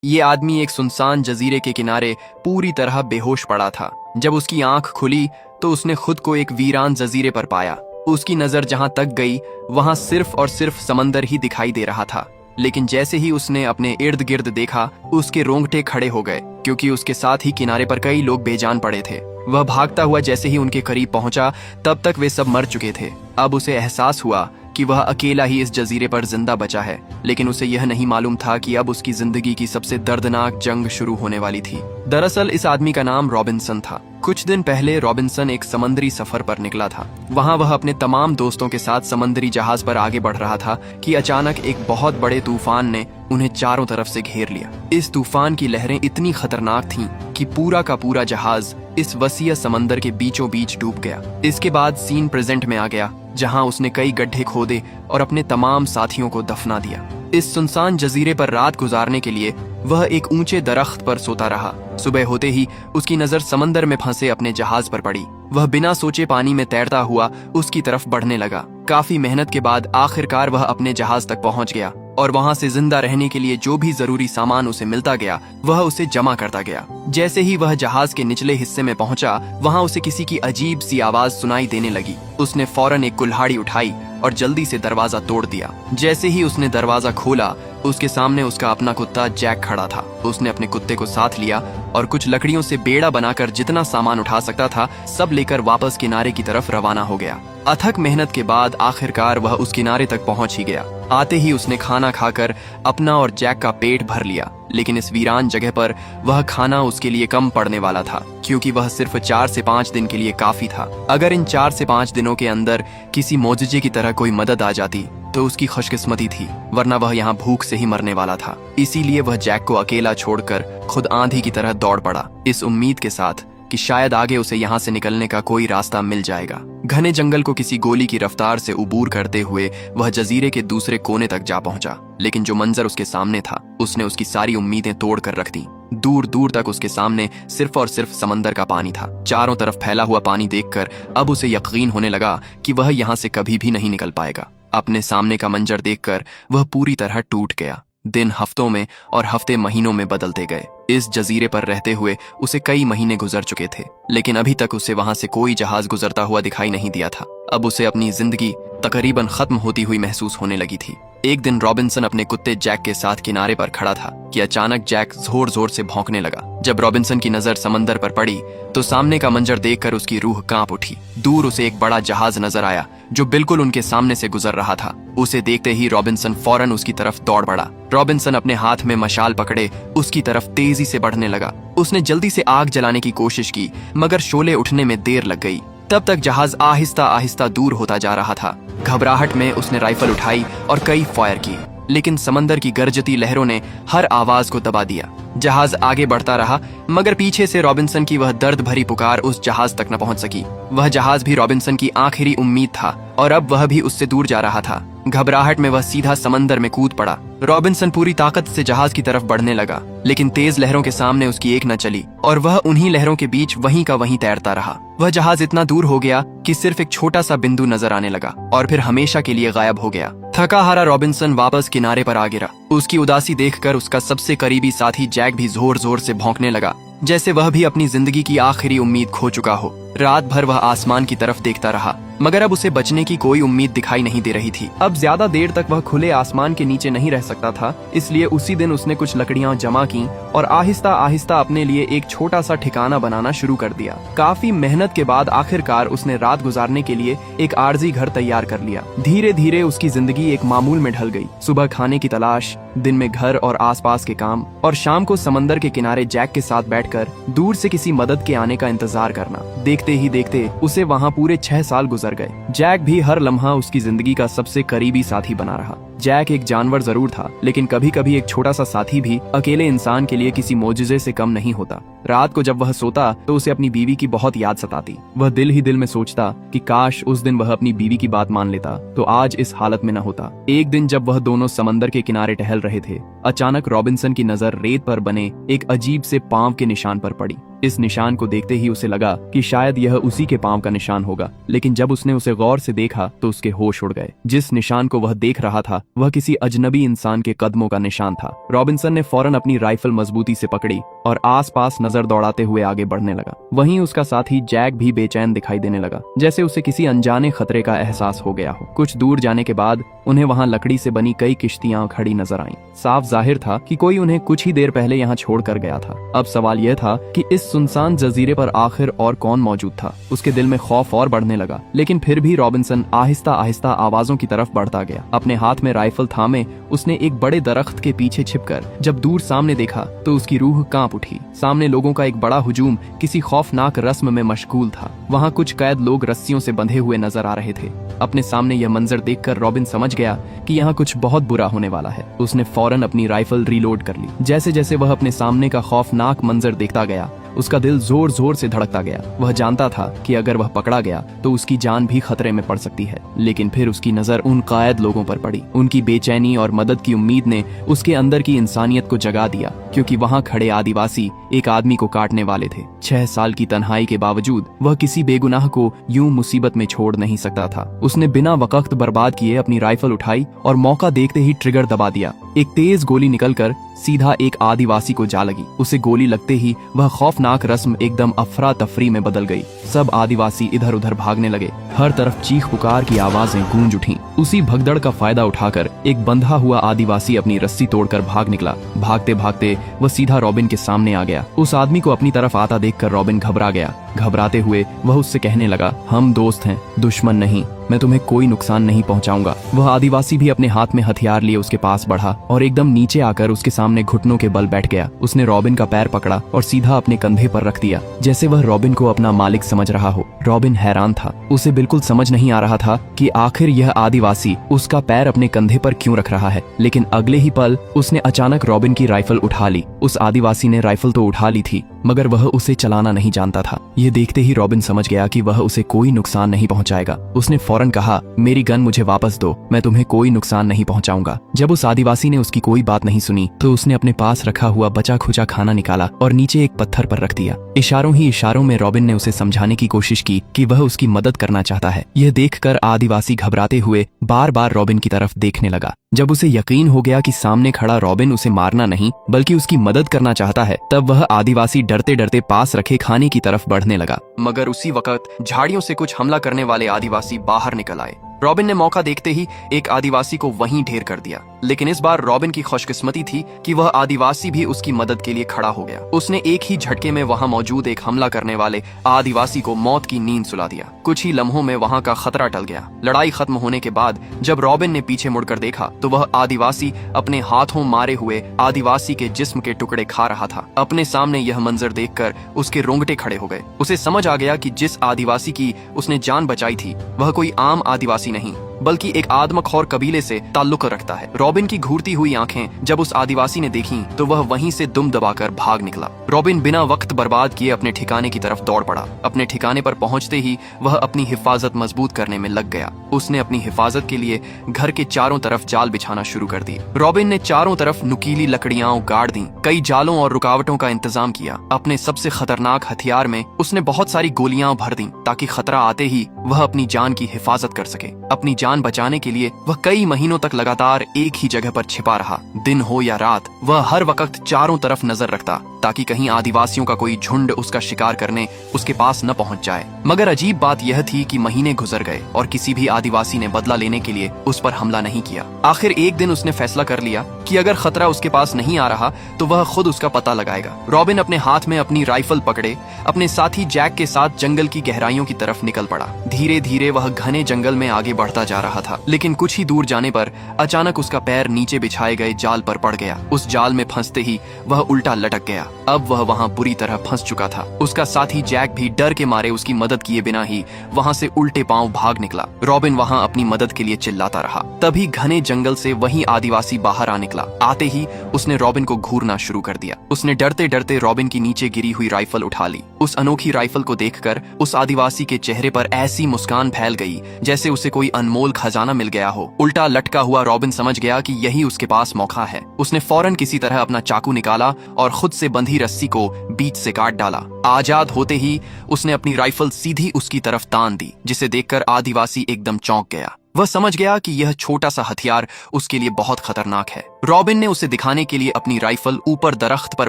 ये आदमी एक सुनसान जजीरे के किनारे पूरी तरह बेहोश पड़ा था। जब उसकी आंख खुली तो उसने खुद को एक वीरान जजीरे पर पाया। उसकी नजर जहां तक गई वहां सिर्फ और सिर्फ समंदर ही दिखाई दे रहा था। लेकिन जैसे ही उसने अपने इर्द गिर्द देखा, उसके रोंगटे खड़े हो गए, क्योंकि उसके साथ ही किनारे पर कई लोग बेजान पड़े थे। वह भागता हुआ जैसे ही उनके करीब पहुंचा, तब तक वे सब मर चुके थे। अब उसे एहसास हुआ कि वह अकेला ही इस जजीरे पर जिंदा बचा है, लेकिन उसे यह नहीं मालूम था कि अब उसकी जिंदगी की सबसे दर्दनाक जंग शुरू होने वाली थी। दरअसल इस आदमी का नाम रॉबिन्सन था। कुछ दिन पहले रॉबिन्सन एक समुद्री सफर पर निकला था। वहां वह अपने तमाम दोस्तों के साथ समुद्री जहाज पर आगे बढ़ रहा था कि अचानक एक बहुत बड़े तूफान ने उन्हें चारों तरफ से घेर लिया। इस तूफान की लहरें इतनी खतरनाक थीं कि पूरा का पूरा जहाज इस वसीय समंदर के बीचों बीच डूब गया। इसके बाद सीन प्रेजेंट में आ गया, जहां उसने कई गड्ढे खोदे और अपने तमाम साथियों को दफना दिया। इस सुनसान जजीरे पर रात गुजारने के लिए वह एक ऊंचे दरख्त पर सोता रहा। सुबह होते ही उसकी नजर समंदर में फंसे अपने जहाज पर पड़ी। वह बिना सोचे पानी में तैरता हुआ उसकी तरफ बढ़ने लगा। काफी मेहनत के बाद आखिरकार वह अपने जहाज तक पहुंच गया और वहां से जिंदा रहने के लिए जो भी जरूरी सामान उसे मिलता गया, वह उसे जमा करता गया। जैसे ही वह जहाज के निचले हिस्से में पहुंचा, वहां उसे किसी की अजीब सी आवाज सुनाई देने लगी। उसने फौरन एक कुल्हाड़ी उठाई और जल्दी से दरवाजा तोड़ दिया। जैसे ही उसने दरवाजा खोला, उसके सामने उसका अपना कुत्ता जैक खड़ा था। उसने अपने कुत्ते को साथ लिया और कुछ लकड़ियों से बेड़ा बनाकर जितना सामान उठा सकता था, सब लेकर वापस किनारे की तरफ रवाना हो गया। अथक मेहनत के बाद आखिरकार वह उस किनारे तक पहुंच ही गया। आते ही उसने खाना खाकर अपना और जैक का पेट भर लिया। लेकिन इस वीरान जगह पर वह खाना उसके लिए कम पड़ने वाला था, क्योंकि वह सिर्फ 4 से 5 दिन के लिए काफी था। अगर इन 4 से 5 दिनों के अंदर किसी मौजूजे की तरह कोई मदद आ जाती तो उसकी खुशकिस्मती थी, वरना वह यहाँ भूख से ही मरने वाला था। इसीलिए वह जैक को अकेला छोड़कर खुद आंधी की तरह दौड़ पड़ा, इस उम्मीद के साथ कि शायद आगे उसे यहाँ से निकलने का कोई रास्ता मिल जाएगा। घने जंगल को किसी गोली की रफ्तार से उबूर करते हुए वह जजीरे के दूसरे कोने तक जा पहुंचा। लेकिन जो मंजर उसके सामने था, उसने उसकी सारी उम्मीदें तोड़ कर रख दी। दूर दूर तक उसके सामने सिर्फ और सिर्फ समंदर का पानी था। चारों तरफ फैला हुआ पानी देखकर अब उसे यकीन होने लगा कि वह यहाँ से कभी भी नहीं निकल पाएगा। अपने सामने का मंजर देखकर वह पूरी तरह टूट गया। दिन हफ्तों में और हफ्ते महीनों में बदलते गए। इस जजीरे पर रहते हुए उसे कई महीने गुजर चुके थे, लेकिन अभी तक उसे वहां से कोई जहाज गुजरता हुआ दिखाई नहीं दिया था। अब उसे अपनी जिंदगी तकरीबन खत्म होती हुई महसूस होने लगी थी। एक दिन रॉबिन्सन अपने कुत्ते जैक के साथ किनारे पर खड़ा था कि अचानक जैक जोर जोर से भौंकने लगा। जब रॉबिन्सन की नजर समंदर पर पड़ी तो सामने का मंजर देखकर उसकी रूह कांप उठी। दूर उसे एक बड़ा जहाज नजर आया जो बिल्कुल उनके सामने से गुजर रहा था। उसे देखते ही रॉबिन्सन फौरन उसकी तरफ दौड़ पड़ा। रॉबिन्सन अपने हाथ में मशाल पकड़े उसकी तरफ तेजी से बढ़ने लगा। उसने जल्दी से आग जलाने की कोशिश की, मगर शोले उठने में देर लग गई। तब तक जहाज आहिस्ता आहिस्ता दूर होता जा रहा था। घबराहट में उसने राइफल उठाई और कई फायर किए, लेकिन समंदर की गरजती लहरों ने हर आवाज को दबा दिया। जहाज आगे बढ़ता रहा, मगर पीछे से रॉबिन्सन की वह दर्द भरी पुकार उस जहाज तक न पहुंच सकी। वह जहाज भी रॉबिन्सन की आखिरी उम्मीद था और अब वह भी उससे दूर जा रहा था। घबराहट में वह सीधा समंदर में कूद पड़ा। रॉबिन्सन पूरी ताकत से जहाज की तरफ बढ़ने लगा, लेकिन तेज लहरों के सामने उसकी एक न चली और वह उन्हीं लहरों के बीच वहीं का वहीं तैरता रहा। वह जहाज इतना दूर हो गया कि सिर्फ एक छोटा सा बिंदु नजर आने लगा और फिर हमेशा के लिए गायब हो गया। थका हारा रॉबिन्सन वापस किनारे पर आ गिरा। उसकी उदासी देखकर उसका सबसे करीबी साथी जैक भी जोर जोर से भौंकने लगा, जैसे वह भी अपनी जिंदगी की आखिरी उम्मीद खो चुका हो। रात भर वह आसमान की तरफ देखता रहा, मगर अब उसे बचने की कोई उम्मीद दिखाई नहीं दे रही थी। अब ज्यादा देर तक वह खुले आसमान के नीचे नहीं रह सकता था, इसलिए उसी दिन उसने कुछ लकड़ियां जमा की और आहिस्ता आहिस्ता अपने लिए एक छोटा सा ठिकाना बनाना शुरू कर दिया। काफी मेहनत के बाद आखिरकार उसने रात गुजारने के लिए एक आरजी घर तैयार कर लिया। धीरे धीरे उसकी जिंदगी एक मामूल में ढल गई। सुबह खाने की तलाश, दिन में घर और आसपास के काम, और शाम को समंदर के किनारे जैक के साथ बैठकर दूर से किसी मदद के आने का इंतजार करना। देखते ही देखते उसे वहाँ पूरे 6 साल गुजर गए। जैक भी हर लम्हा उसकी जिंदगी का सबसे करीबी साथी बना रहा। जैक एक जानवर जरूर था, लेकिन कभी कभी एक छोटा सा साथी भी अकेले इंसान के लिए किसी मोजज़े से कम नहीं होता। रात को जब वह सोता तो उसे अपनी बीवी की बहुत याद सताती। वह दिल ही दिल में सोचता कि काश उस दिन वह अपनी बीवी की बात मान लेता तो आज इस हालत में न होता। एक दिन जब वह दोनों समंदर के किनारे टहल रहे थे, अचानक रॉबिन्सन की नजर रेत पर बने एक अजीब से पांव के निशान पर पड़ी। इस निशान को देखते ही उसे लगा कि शायद यह उसी के पांव का निशान होगा, लेकिन जब उसने उसे गौर से देखा तो उसके होश उड़ गए। जिस निशान को वह देख रहा था वह किसी अजनबी इंसान के कदमों का निशान था। रॉबिन्सन ने फौरन अपनी राइफल मजबूती से पकड़ी और आसपास नजर दौड़ाते हुए आगे बढ़ने लगा। वहीं उसका साथी जैक भी बेचैन दिखाई देने लगा, जैसे उसे किसी अनजाने खतरे का एहसास हो गया हो। कुछ दूर जाने के बाद उन्हें वहां लकड़ी से बनी कई किश्तियां खड़ी नजर आईं। साफ जाहिर था कि कोई उन्हें कुछ ही देर पहले यहाँ छोड़ कर गया था। अब सवाल यह था कि इस सुनसान जजीरे पर आखिर और कौन मौजूद था। उसके दिल में खौफ और बढ़ने लगा, लेकिन फिर भी रॉबिन्सन आहिस्ता आहिस्ता आवाजों की तरफ बढ़ता गया। अपने हाथ में राइफल थामे उसने एक बड़े दरख्त के पीछे छिपकर जब दूर सामने देखा तो उसकी रूह कांप उठी। सामने लोगों का एक बड़ा हुजूम किसी खौफनाक रस्म में मशगूल था। वहाँ कुछ कैद लोग रस्सियों से बंधे हुए नजर आ रहे थे। अपने सामने यह मंजर देखकर रॉबिन समझ गया कि यहाँ कुछ बहुत बुरा होने वाला है। उसने फौरन अपनी राइफल रीलोड कर ली। जैसे जैसे वह अपने सामने का खौफनाक मंजर देखता गया उसका दिल जोर जोर से धड़कता गया। वह जानता था कि अगर वह पकड़ा गया तो उसकी जान भी खतरे में पड़ सकती है। लेकिन फिर उसकी नजर उन कायद लोगों पर पड़ी। उनकी बेचैनी और मदद की उम्मीद ने उसके अंदर की इंसानियत को जगा दिया, क्योंकि वहाँ खड़े आदिवासी एक आदमी को काटने वाले थे। 6 साल की तन्हाई के बावजूद वह किसी बेगुनाह को यूं मुसीबत में छोड़ नहीं सकता था। उसने बिना वक्त बर्बाद किए अपनी राइफल उठाई और मौका देखते ही ट्रिगर दबा दिया। एक तेज गोली निकलकर सीधा एक आदिवासी को जा लगी। उसे गोली लगते ही वह खौफनाक रस्म एकदम अफरा तफरी में बदल गई। सब आदिवासी इधर उधर भागने लगे। हर तरफ चीख पुकार की आवाजें गूंज उठीं। उसी भगदड़ का फायदा उठाकर एक बंधा हुआ आदिवासी अपनी रस्सी तोड़कर भाग निकला। भागते भागते वह सीधा रॉबिन के सामने आ गया। उस आदमी को अपनी तरफ आता देखकर रॉबिन घबरा गया। घबराते हुए वह उससे कहने लगा, हम दोस्त हैं, दुश्मन नहीं, मैं तुम्हें कोई नुकसान नहीं पहुंचाऊंगा। वह आदिवासी भी अपने हाथ में हथियार लिए उसके पास बढ़ा और एकदम नीचे आकर उसके सामने घुटनों के बल बैठ गया। उसने रॉबिन का पैर पकड़ा और सीधा अपने कंधे पर रख दिया, जैसे वह रॉबिन को अपना मालिक समझ रहा हो। रॉबिन हैरान था। उसे बिल्कुल समझ नहीं आ रहा था कि आखिर यह आदिवासी उसका पैर अपने कंधे पर क्यों रख रहा है। लेकिन अगले ही पल उसने अचानक रॉबिन की राइफल उठा ली। उस आदिवासी ने राइफल तो उठा ली थी, मगर वह उसे चलाना नहीं जानता था। ये देखते ही रॉबिन समझ गया कि वह उसे कोई नुकसान नहीं पहुंचाएगा। उसने फौरन कहा, मेरी गन मुझे वापस दो, मैं तुम्हें कोई नुकसान नहीं पहुंचाऊंगा। जब उस आदिवासी ने उसकी कोई बात नहीं सुनी तो उसने अपने पास रखा हुआ बचा खुचा खाना निकाला और नीचे एक पत्थर पर रख दिया। इशारों ही इशारों में रॉबिन ने उसे समझाने की कोशिश की कि वह उसकी मदद करना चाहता है। यह देखकर आदिवासी घबराते हुए बार बार रॉबिन की तरफ देखने लगा। जब उसे यकीन हो गया कि सामने खड़ा रॉबिन उसे मारना नहीं बल्कि उसकी मदद करना चाहता है, तब वह आदिवासी डरते डरते पास रखे खाने की तरफ बढ़ने लगा। मगर उसी वक्त झाड़ियों से कुछ हमला करने वाले आदिवासी बाहर निकल आए। रॉबिन ने मौका देखते ही एक आदिवासी को वहीं ढेर कर दिया। लेकिन इस बार रॉबिन की खुशकिस्मती थी कि वह आदिवासी भी उसकी मदद के लिए खड़ा हो गया। उसने एक ही झटके में वहां मौजूद एक हमला करने वाले आदिवासी को मौत की नींद सुला दिया। कुछ ही लम्हों में वहां का खतरा टल गया। लड़ाई खत्म होने के बाद जब रॉबिन ने पीछे मुड़कर देखा तो वह आदिवासी अपने हाथों मारे हुए आदिवासी के जिस्म के टुकड़े खा रहा था। अपने सामने यह मंजर देखकर उसके रोंगटे खड़े हो गए। उसे समझ आ गया कि जिस आदिवासी की उसने जान बचाई थी वह कोई आम आदिवासी नहीं बल्कि एक आदमखोर कबीले से ताल्लुक रखता है। रॉबिन की घूरती हुई आंखें जब उस आदिवासी ने देखी तो वह वहीं से दुम दबाकर भाग निकला। रॉबिन बिना वक्त बर्बाद किए अपने ठिकाने की तरफ दौड़ पड़ा। अपने ठिकाने पर पहुंचते ही वह अपनी हिफाजत मजबूत करने में लग गया। उसने अपनी हिफाजत के लिए घर के चारों तरफ जाल बिछाना शुरू कर दी। रॉबिन ने चारों तरफ नुकीली लकड़ियां गाड़ दी, कई जालों और रुकावटों का इंतजाम किया। अपने सबसे खतरनाक हथियार में उसने बहुत सारी गोलियां भर दी ताकि खतरा आते ही वह अपनी जान की हिफाजत कर सके। अपनी जान बचाने के लिए वह कई महीनों तक लगातार एक ही जगह पर छिपा रहा। दिन हो या रात वह हर वक्त चारों तरफ नजर रखता ताकि कहीं आदिवासियों का कोई झुंड उसका शिकार करने उसके पास न पहुंच जाए। मगर अजीब बात यह थी कि महीने गुजर गए और किसी भी आदिवासी ने बदला लेने के लिए उस पर हमला नहीं किया। आखिर एक दिन उसने फैसला कर लिया कि अगर खतरा उसके पास नहीं आ रहा तो वह खुद उसका पता लगाएगा। रॉबिन अपने हाथ में अपनी राइफल पकड़े अपने साथी जैक के साथ जंगल की गहराइयों की तरफ निकल पड़ा। धीरे धीरे वह घने जंगल में आगे बढ़ता जा रहा था। लेकिन कुछ ही दूर जाने पर अचानक उसका पैर नीचे बिछाए गए जाल पर पड़ गया। उस जाल में फंसते ही वह उल्टा लटक गया। अब वह वहां बुरी तरह फंस चुका था। उसका साथी जैक भी डर के मारे उसकी मदद किए बिना ही वहां से उल्टे पांव भाग निकला। रॉबिन वहां अपनी मदद के लिए चिल्लाता रहा। तभी घने जंगल से वही आदिवासी बाहर आ निकला। आते ही उसने रॉबिन को घूरना शुरू कर दिया। उसने डरते डरते रॉबिन की नीचे गिरी हुई राइफल उठा ली। उस अनोखी राइफल को देखकर उस आदिवासी के चेहरे पर ऐसी मुस्कान फैल गई जैसे उसे कोई अनमोल अनमोल खजाना मिल गया हो। उल्टा लटका हुआ रॉबिन समझ गया कि यही उसके पास मौका है। उसने फौरन किसी तरह अपना चाकू निकाला और खुद से बंधी रस्सी को बीच से काट डाला। आजाद होते ही उसने अपनी राइफल सीधी उसकी तरफ तान दी, जिसे देखकर आदिवासी एकदम चौंक गया। वह समझ गया कि यह छोटा सा हथियार उसके लिए बहुत खतरनाक है। रॉबिन ने उसे दिखाने के लिए अपनी राइफल ऊपर दरख्त पर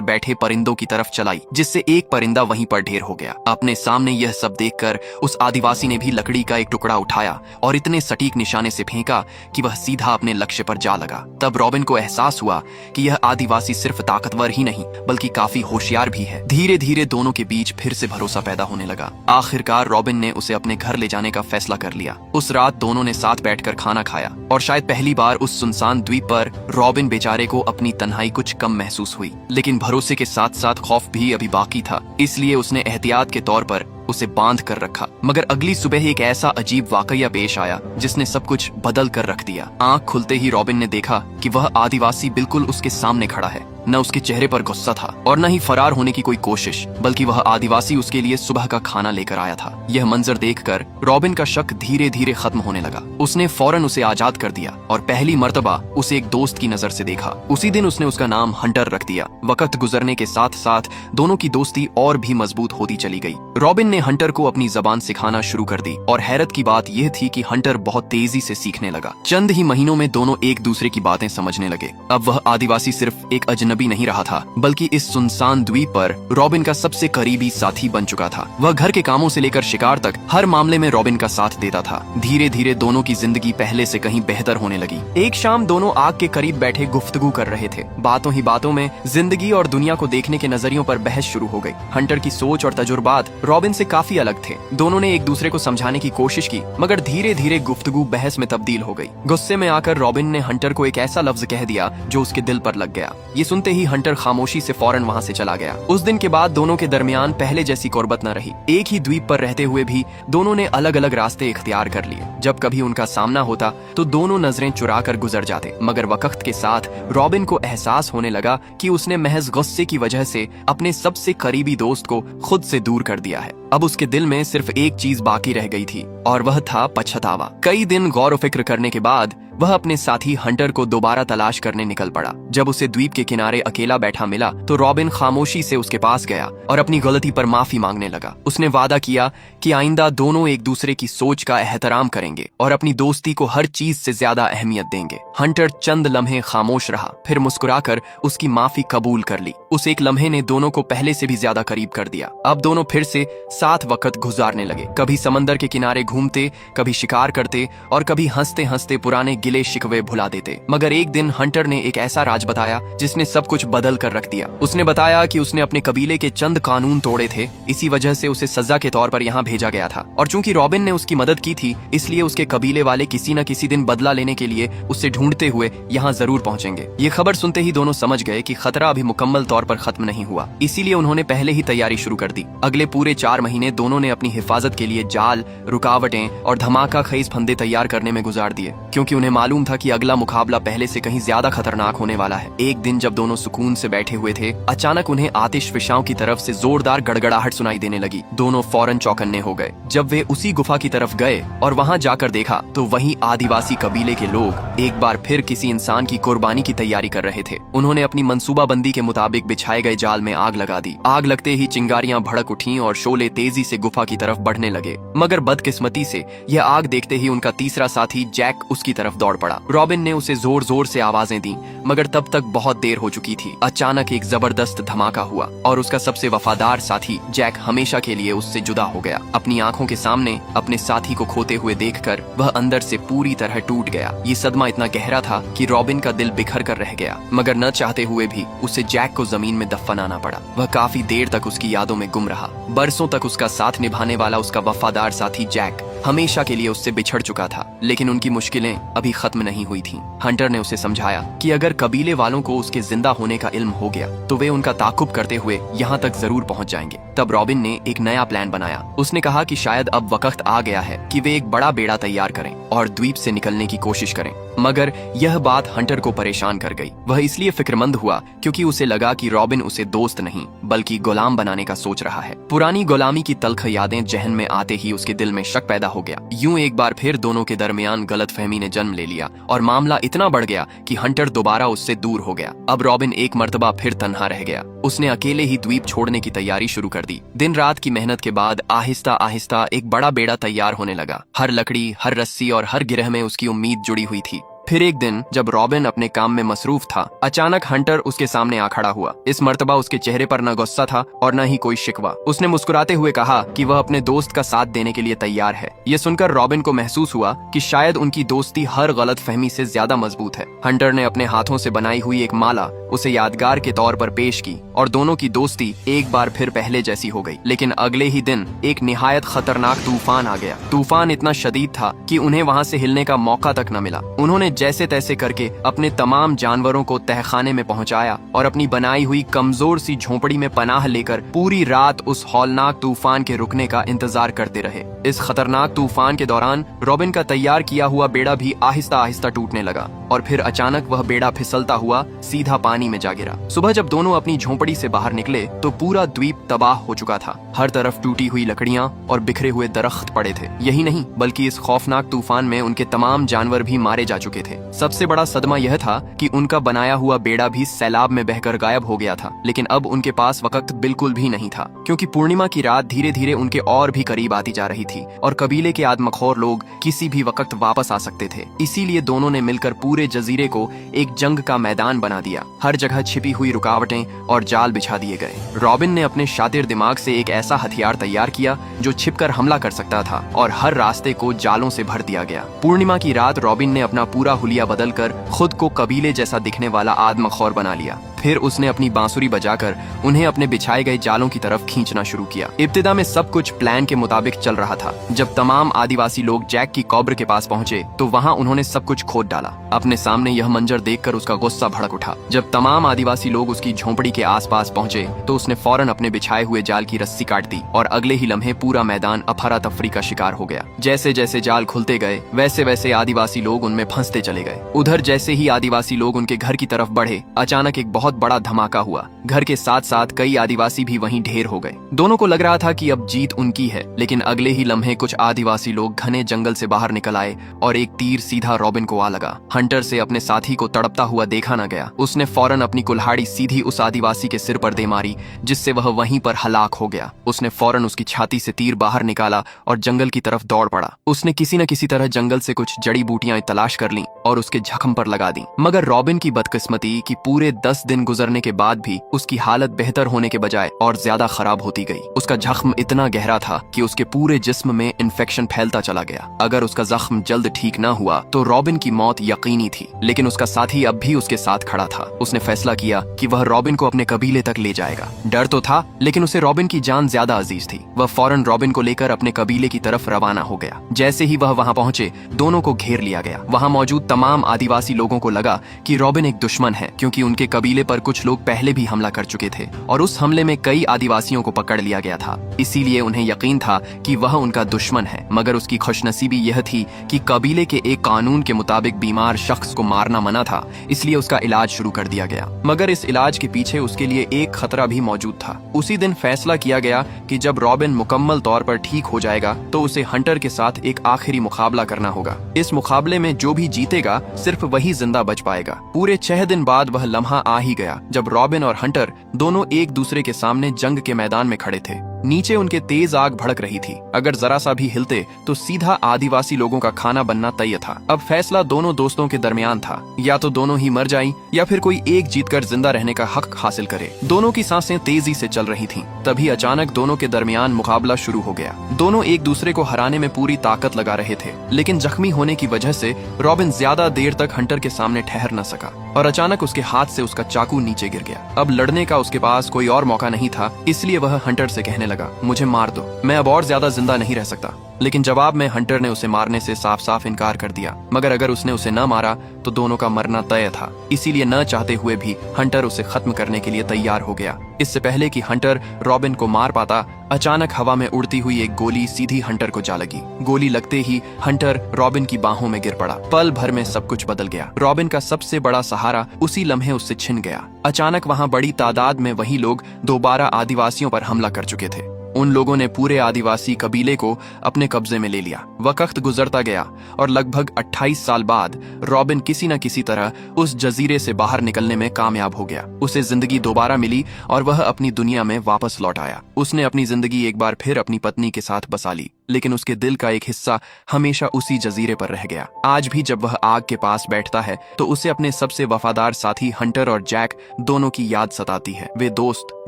बैठे परिंदों की तरफ चलाई, जिससे एक परिंदा वहीं पर ढेर हो गया। अपने सामने यह सब देखकर उस आदिवासी ने भी लकड़ी का एक टुकड़ा उठाया और इतने सटीक निशाने से फेंका कि वह सीधा अपने लक्ष्य पर जा लगा। तब रॉबिन को एहसास हुआ कि यह आदिवासी सिर्फ ताकतवर ही नहीं बल्कि काफी होशियार भी है। धीरे धीरे दोनों के बीच फिर से भरोसा पैदा होने लगा। आखिरकार रॉबिन ने उसे अपने घर ले जाने का फैसला कर लिया। उस रात दोनों ने साथ बैठकर खाना खाया और शायद पहली बार उस सुनसान द्वीप पर रॉबिन बेचारे को अपनी तन्हाई कुछ कम महसूस हुई। लेकिन भरोसे के साथ साथ खौफ भी अभी बाकी था, इसलिए उसने एहतियात के तौर पर उसे बांध कर रखा। मगर अगली सुबह एक ऐसा अजीब वाकया पेश आया जिसने सब कुछ बदल कर रख दिया। आंख खुलते ही रॉबिन ने देखा कि वह आदिवासी बिल्कुल उसके सामने खड़ा है। न उसके चेहरे पर गुस्सा था और न ही फरार होने की कोई कोशिश, बल्कि वह आदिवासी उसके लिए सुबह का खाना लेकर आया था। यह मंजर देखकर रॉबिन का शक धीरे धीरे खत्म होने लगा। उसने फौरन उसे आजाद कर दिया और पहली मर्तबा उसे एक दोस्त की नजर से देखा। उसी दिन उसने उसका नाम हंटर रख दिया। वक्त गुजरने के साथ साथ दोनों की दोस्ती और भी मजबूत होती चली गई। रॉबिन ने हंटर को अपनी जबान सिखाना शुरू कर दी और हैरत की बात यह थी कि हंटर बहुत तेजी से सीखने लगा। चंद ही महीनों में दोनों एक दूसरे की बातें समझने लगे। अब वह आदिवासी सिर्फ एक अजनबी नहीं रहा था, बल्कि इस सुनसान द्वीप पर रॉबिन का सबसे करीबी साथी बन चुका था। वह घर के कामों से लेकर शिकार तक हर मामले में रॉबिन का साथ देता था। धीरे धीरे दोनों की जिंदगी पहले से कहीं बेहतर होने लगी। एक शाम दोनों आग के करीब बैठे गुफ्तगू कर रहे थे। बातों ही बातों में जिंदगी और दुनिया को देखने के नजरियों पर बहस शुरू हो गई। हंटर की सोच और तजुर्बात रॉबिन से काफी अलग थे। दोनों ने एक दूसरे को समझाने की कोशिश की, मगर धीरे धीरे गुफ्तगू बहस में तब्दील हो गई। गुस्से में आकर रॉबिन ने हंटर को एक ऐसा लफ्ज कह दिया जो उसके दिल पर लग गया। ये सुनते ही हंटर खामोशी से फौरन वहां से चला गया। उस दिन के बाद दोनों के दरमियान पहले जैसी कुर्बत न रही। एक ही द्वीप पर रहते हुए भी दोनों ने अलग अलग रास्ते इख्तियार कर लिए। जब कभी उनका सामना होता तो दोनों नजरें चुरा कर गुजर जाते। मगर वक्त के साथ रॉबिन को एहसास होने लगा कि उसने महज गुस्से की वजह से अपने सबसे करीबी दोस्त को खुद से दूर कर दिया है। अब उसके दिल में सिर्फ एक चीज बाकी रह गई थी और वह था पछतावा। कई दिन गौर फिक्र करने के बाद वह अपने साथी हंटर को दोबारा तलाश करने निकल पड़ा। जब उसे द्वीप के किनारे अकेला बैठा मिला तो रॉबिन खामोशी से उसके पास गया और अपनी गलती पर माफी मांगने लगा। उसने वादा किया कि आइंदा दोनों एक दूसरे की सोच का एहतराम करेंगे और अपनी दोस्ती को हर चीज से ज्यादा अहमियत देंगे। हंटर चंद लम्हे खामोश रहा, फिर मुस्कुराकर उसकी माफी कबूल कर ली। उस एक लम्हे ने दोनों को पहले से भी ज्यादा करीब कर दिया। अब दोनों फिर से साथ वक्त गुजारने लगे। कभी समंदर के किनारे घूमते, कभी शिकार करते और कभी हंसते हंसते पुराने गिले शिकवे भुला देते। मगर एक दिन हंटर ने एक ऐसा राज बताया जिसने सब कुछ बदल कर रख दिया। उसने बताया कि उसने अपने कबीले के चंद कानून तोड़े थे, इसी वजह से उसे सजा के तौर पर यहाँ भेजा गया था। और चूंकि रॉबिन ने उसकी मदद की थी, इसलिए उसके कबीले वाले किसी न किसी दिन बदला लेने के लिए उससे ढूंढते हुए यहाँ जरूर पहुंचेंगे। ये खबर सुनते ही दोनों समझ गए कि खतरा अभी मुकम्मल तौर पर खत्म नहीं हुआ, इसीलिए उन्होंने पहले ही तैयारी शुरू कर दी। अगले पूरे 4 महीने दोनों ने अपनी हिफाजत के लिए जाल, रुकावटें और धमाका खेज फंदे तैयार करने में गुजार दिए, क्योंकि उन्हें मालूम था कि अगला मुकाबला पहले से कहीं ज्यादा खतरनाक होने वाला है। एक दिन जब दोनों सुकून से बैठे हुए थे, अचानक उन्हें आतिशफिशाओं की तरफ से जोरदार गड़गड़ाहट सुनाई देने लगी। दोनों फौरन चौकन्ने हो गए। जब वे उसी गुफा की तरफ गए और वहां जाकर देखा तो वहीं आदिवासी कबीले के लोग एक बार फिर किसी इंसान की कुर्बानी की तैयारी कर रहे थे। उन्होंने अपनी मंसूबाबंदी के मुताबिक बिछाए गए जाल में आग लगा दी। आग लगते ही चिंगारियां भड़क उठीं और शोले तेजी से गुफा की तरफ बढ़ने लगे। मगर बदकिस्मती से यह आग देखते ही उनका तीसरा साथी जैक उसकी तरफ दौड़ पड़ा। रॉबिन ने उसे जोर जोर से आवाजें दी, मगर तब तक बहुत देर हो चुकी थी। अचानक एक जबरदस्त धमाका हुआ और उसका सबसे वफादार साथी जैक हमेशा के लिए उससे जुदा हो गया। अपनी आंखों के सामने अपने साथी को खोते हुए देखकर वह अंदर से पूरी तरह टूट गया। ये सदमा इतना गहरा था कि रॉबिन का दिल बिखर कर रह गया, मगर न चाहते हुए भी उसे जैक को जमीन में दफनाना पड़ा। वह काफी देर तक उसकी यादों में गुम रहा। बरसों तक उसका साथ निभाने वाला उसका वफादार साथी जैक हमेशा के लिए उससे बिछड़ चुका था, लेकिन उनकी मुश्किलें अभी खत्म नहीं हुई थीं। हंटर ने उसे समझाया कि अगर कबीले वालों को उसके जिंदा होने का इल्म हो गया तो वे उनका ताकुब करते हुए यहाँ तक जरूर पहुँच जाएंगे। तब रॉबिन ने एक नया प्लान बनाया। उसने कहा कि शायद अब वक्त आ गया है कि वे एक बड़ा बेड़ा तैयार करें और द्वीप से निकलने की कोशिश करें। मगर यह बात हंटर को परेशान कर गई। वह इसलिए फिक्रमंद हुआ क्योंकि उसे लगा कि रॉबिन उसे दोस्त नहीं बल्कि गुलाम बनाने का सोच रहा है। पुरानी गुलामी की तल्ख यादें जहन में आते ही उसके दिल में शक पैदा हो गया। यूं एक बार फिर दोनों के दरमियान गलतफहमी ने जन्म ले लिया और मामला इतना बढ़ गया कि हंटर दोबारा उससे दूर हो गया। अब रॉबिन एक मर्तबा फिर तन्हा रह गया। उसने अकेले ही द्वीप छोड़ने की तैयारी शुरू कर दी। दिन रात की मेहनत के बाद आहिस्ता आहिस्ता एक बड़ा बेड़ा तैयार होने लगा। हर लकड़ी, हर रस्सी और हर गिरह में उसकी उम्मीद जुड़ी हुई थी। फिर एक दिन जब रॉबिन अपने काम में मसरूफ था, अचानक हंटर उसके सामने आ खड़ा हुआ। इस मर्तबा उसके चेहरे पर न गुस्सा था और न ही कोई शिकवा। उसने मुस्कुराते हुए कहा कि वह अपने दोस्त का साथ देने के लिए तैयार है। ये सुनकर रॉबिन को महसूस हुआ कि शायद उनकी दोस्ती हर गलत फहमी से ज्यादा मजबूत है। हंटर ने अपने हाथों से बनाई हुई एक माला उसे यादगार के तौर पर पेश की और दोनों की दोस्ती एक बार फिर पहले जैसी हो गई। लेकिन अगले ही दिन एक निहायत खतरनाक तूफान आ गया। तूफान इतना शदीद था कि उन्हें वहाँ से हिलने का मौका तक न मिला। उन्होंने जैसे तैसे करके अपने तमाम जानवरों को तहखाने में पहुंचाया और अपनी बनाई हुई कमजोर सी झोपड़ी में पनाह लेकर पूरी रात उस हौलनाक तूफान के रुकने का इंतजार करते रहे। इस खतरनाक तूफान के दौरान रॉबिन का तैयार किया हुआ बेड़ा भी आहिस्ता आहिस्ता टूटने लगा और फिर अचानक वह बेड़ा फिसलता हुआ सीधा पानी में जा गिरा। सुबह जब दोनों अपनी झोपड़ी से बाहर निकले तो पूरा द्वीप तबाह हो चुका था। हर तरफ टूटी हुई लकड़ियां और बिखरे हुए दरख्त पड़े थे। यही नहीं बल्कि इस खौफनाक तूफान में उनके तमाम जानवर भी मारे जा चुके थे। सबसे बड़ा सदमा यह था कि उनका बनाया हुआ बेड़ा भी सैलाब में बहकर गायब हो गया था। लेकिन अब उनके पास वक्त बिल्कुल भी नहीं था क्योंकि पूर्णिमा की रात धीरे धीरे उनके और भी करीब आती जा रही थी और कबीले के आदमखोर लोग किसी भी वक्त वापस आ सकते थे। इसीलिए दोनों ने मिलकर पूरे जजीरे को एक जंग का मैदान बना दिया। हर जगह छिपी हुई रुकावटें और जाल बिछा दिए गए। रॉबिन ने अपने शातिर दिमाग से एक ऐसा हथियार तैयार किया जो छिपकर हमला कर सकता था और हर रास्ते को जालों से भर दिया गया। पूर्णिमा की रात रॉबिन ने अपना पूरा हुलिया बदलकर खुद को कबीले जैसा दिखने वाला आदमखोर बना लिया। फिर उसने अपनी बांसुरी बजाकर उन्हें अपने बिछाए गए जालों की तरफ खींचना शुरू किया। इब्तिदा में सब कुछ प्लान के मुताबिक चल रहा था। जब तमाम आदिवासी लोग जैक की कब्र के पास पहुंचे तो वहां उन्होंने सब कुछ खोद डाला। अपने सामने यह मंजर देखकर उसका गुस्सा भड़क उठा। जब तमाम आदिवासी लोग उसकी झोंपड़ी के आसपास पहुंचे तो उसने फौरन अपने बिछाए हुए जाल की रस्सी काट दी और अगले ही लम्हे पूरा मैदान अफरा तफरी का शिकार हो गया। जैसे जैसे जाल खुलते गए वैसे वैसे आदिवासी लोग उनमें फंसते चले गए। उधर जैसे ही आदिवासी लोग उनके घर की तरफ बढ़े, अचानक एक बहुत बड़ा धमाका हुआ। घर के साथ साथ कई आदिवासी भी वहीं ढेर हो गए। दोनों को लग रहा था कि अब जीत उनकी है, लेकिन अगले ही लम्हे कुछ आदिवासी लोग घने जंगल से बाहर निकल आए और एक तीर सीधा रॉबिन को आ लगा। हंटर से अपने साथी को तड़पता हुआ देखा न गया। उसने फौरन अपनी कुल्हाड़ी सीधी उस आदिवासी के सिर पर दे मारी, जिससे वह वहीं पर हलाक हो गया। उसने फौरन उसकी छाती से तीर बाहर निकाला और जंगल की तरफ दौड़ पड़ा। उसने किसी न किसी तरह जंगल से कुछ जड़ी बूटियां तलाश कर लीं और उसके जख्म पर लगा दी। मगर रॉबिन की बदकिस्मती कि पूरे 10 दिन गुजरने के बाद भी उसकी हालत बेहतर होने के बजाय और ज्यादा खराब होती गई। उसका जख्म इतना गहरा था कि उसके पूरे जिस्म में इन्फेक्शन फैलता चला गया। अगर उसका जख्म जल्द ठीक न हुआ तो रॉबिन की मौत यकीनी थी। लेकिन उसका साथी अब भी उसके साथ खड़ा था। उसने फैसला किया कि वह रॉबिन को अपने कबीले तक ले जाएगा। डर तो था, लेकिन उसे रॉबिन की जान ज्यादा अजीज थी। वह फौरन रॉबिन को लेकर अपने कबीले की तरफ रवाना हो गया। जैसे ही वह वहां पहुंचे, दोनों को घेर लिया गया। वहां मौजूद तमाम आदिवासी लोगों को लगा कि रॉबिन एक दुश्मन है, क्योंकि उनके कबीले पर कुछ लोग पहले भी हमला कर चुके थे और उस हमले में कई आदिवासियों को पकड़ लिया गया था। इसीलिए उन्हें यकीन था कि वह उनका दुश्मन है। मगर उसकी खुशनसीबी यह थी कि कबीले के एक कानून के मुताबिक बीमार शख्स को मारना मना था, इसलिए उसका इलाज शुरू कर दिया गया। मगर इस इलाज के पीछे उसके लिए एक खतरा भी मौजूद था। उसी दिन फैसला किया गया कि जब रॉबिन मुकम्मल तौर पर ठीक हो जाएगा तो उसे हंटर के साथ एक आखिरी मुकाबला करना होगा। इस मुकाबले में जो भी जीतेगा सिर्फ वही जिंदा बच पाएगा। पूरे 6 दिन बाद वह लम्हा आ ही गया जब रॉबिन और हंटर दोनों एक दूसरे के सामने जंग के मैदान में खड़े थे। नीचे उनके तेज आग भड़क रही थी। अगर जरा सा भी हिलते तो सीधा आदिवासी लोगों का खाना बनना तय था। अब फैसला दोनों दोस्तों के दरमियान था, या तो दोनों ही मर जाएं या फिर कोई एक जीतकर जिंदा रहने का हक हासिल करे। दोनों की सांसें तेजी से चल रही थीं। तभी अचानक दोनों के दरमियान मुकाबला शुरू हो गया। दोनों एक दूसरे को हराने में पूरी ताकत लगा रहे थे, लेकिन जख्मी होने की वजह से रॉबिन ज्यादा देर तक हंटर के सामने ठहर न सका और अचानक उसके हाथ से उसका चाकू नीचे गिर गया। अब लड़ने का उसके पास कोई और मौका नहीं था, इसलिए वह हंटर से कहने लगा, मुझे मार दो, मैं अब और ज्यादा जिंदा नहीं रह सकता। लेकिन जवाब में हंटर ने उसे मारने से साफ साफ इनकार कर दिया। मगर अगर उसने उसे न मारा तो दोनों का मरना तय था। इसीलिए न चाहते हुए भी हंटर उसे खत्म करने के लिए तैयार हो गया। इससे पहले कि हंटर रॉबिन को मार पाता, अचानक हवा में उड़ती हुई एक गोली सीधी हंटर को जा लगी। गोली लगते ही हंटर रॉबिन की बाहों में गिर पड़ा। पल भर में सब कुछ बदल गया। रॉबिन का सबसे बड़ा सहारा उसी लम्हे उससे छिन गया। अचानक वहां बड़ी तादाद में वही लोग दोबारा आदिवासियों पर हमला कर चुके थे। उन लोगों ने पूरे आदिवासी कबीले को अपने कब्जे में ले लिया। वक्त गुजरता गया और लगभग 28 साल बाद रॉबिन किसी न किसी तरह उस जजीरे से बाहर निकलने में कामयाब हो गया। उसे जिंदगी दोबारा मिली और वह अपनी दुनिया में वापस लौट आया। उसने अपनी जिंदगी एक बार फिर अपनी पत्नी के साथ बसा ली, लेकिन उसके दिल का एक हिस्सा हमेशा उसी जजीरे पर रह गया। आज भी जब वह आग के पास बैठता है तो उसे अपने सबसे वफादार साथी हंटर और जैक दोनों की याद सताती है। वे दोस्त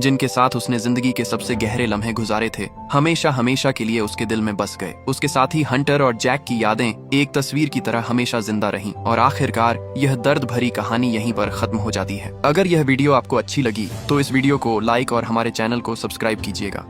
जिनके साथ उसने जिंदगी के सबसे गहरे लम्हे गुजारे थे, हमेशा हमेशा के लिए उसके दिल में बस गए। उसके साथी हंटर और जैक की यादें एक तस्वीर की तरह हमेशा जिंदा रहीं और आखिरकार यह दर्द भरी कहानी यहीं पर खत्म हो जाती है। अगर यह वीडियो आपको अच्छी लगी तो इस वीडियो को लाइक और हमारे चैनल को सब्सक्राइब कीजिएगा।